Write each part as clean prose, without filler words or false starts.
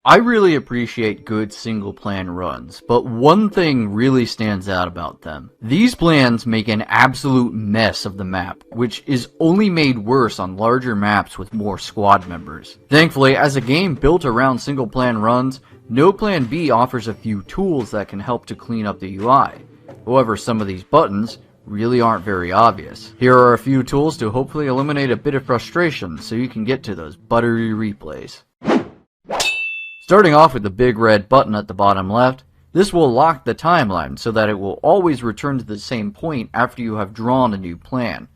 I really appreciate good single plan runs, but one thing really stands out about them. These plans make an absolute mess of the map, which is only made worse on larger maps with more squad members. Thankfully, as a game built around single plan runs, No Plan B offers a few tools that can help to clean up the UI. However, some of these buttons really aren't very obvious. Here are a few tools to hopefully eliminate a bit of frustration so you can get to those buttery replays. Starting off with the big red button at the bottom left, this will lock the timeline so that it will always return to the same point after you have drawn a new plan.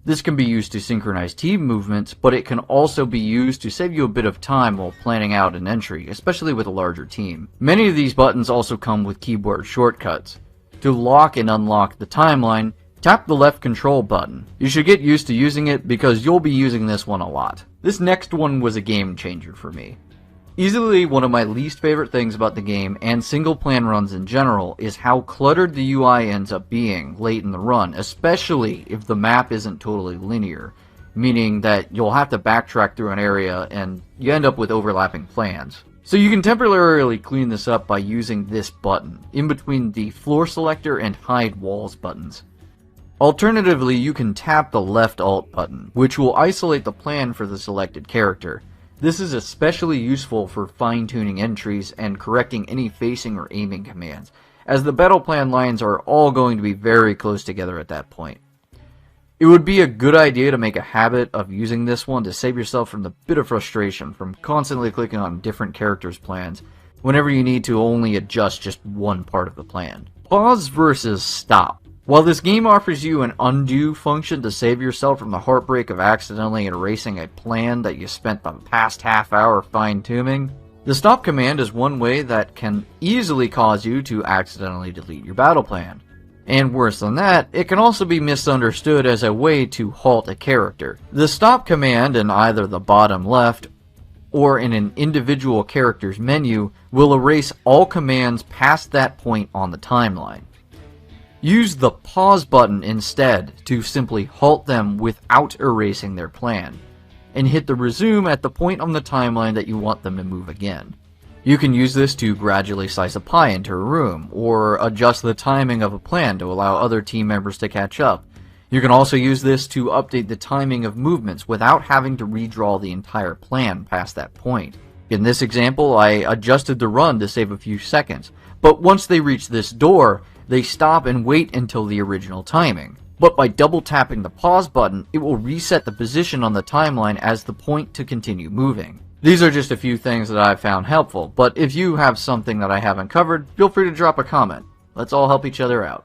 This can be used to synchronize team movements, but it can also be used to save you a bit of time while planning out an entry, especially with a larger team. Many of these buttons also come with keyboard shortcuts. To lock and unlock the timeline, tap the left control button. You should get used to using it because you'll be using this one a lot. This next one was a game changer for me. Easily one of my least favorite things about the game and single plan runs in general is how cluttered the UI ends up being late in the run, especially if the map isn't totally linear, meaning that you'll have to backtrack through an area and you end up with overlapping plans. So you can temporarily clean this up by using this button, in between the floor selector and hide walls buttons. Alternatively, you can tap the left alt button, which will isolate the plan for the selected character. This is especially useful for fine-tuning entries and correcting any facing or aiming commands, as the battle plan lines are all going to be very close together at that point. It would be a good idea to make a habit of using this one to save yourself from the bit of frustration from constantly clicking on different characters' plans whenever you need to only adjust just one part of the plan. Pause versus stop. While this game offers you an undo function to save yourself from the heartbreak of accidentally erasing a plan that you spent the past half hour fine-tuning, the stop command is one way that can easily cause you to accidentally delete your battle plan. And worse than that, it can also be misunderstood as a way to halt a character. The stop command in either the bottom left or in an individual character's menu will erase all commands past that point on the timeline. Use the pause button instead to simply halt them without erasing their plan, and hit the resume at the point on the timeline that you want them to move again. You can use this to gradually slice a pie into a room, or adjust the timing of a plan to allow other team members to catch up. You can also use this to update the timing of movements without having to redraw the entire plan past that point. In this example, I adjusted the run to save a few seconds, but once they reach this door, they stop and wait until the original timing. But by double tapping the pause button, it will reset the position on the timeline as the point to continue moving. These are just a few things that I've found helpful, but if you have something that I haven't covered, feel free to drop a comment. Let's all help each other out.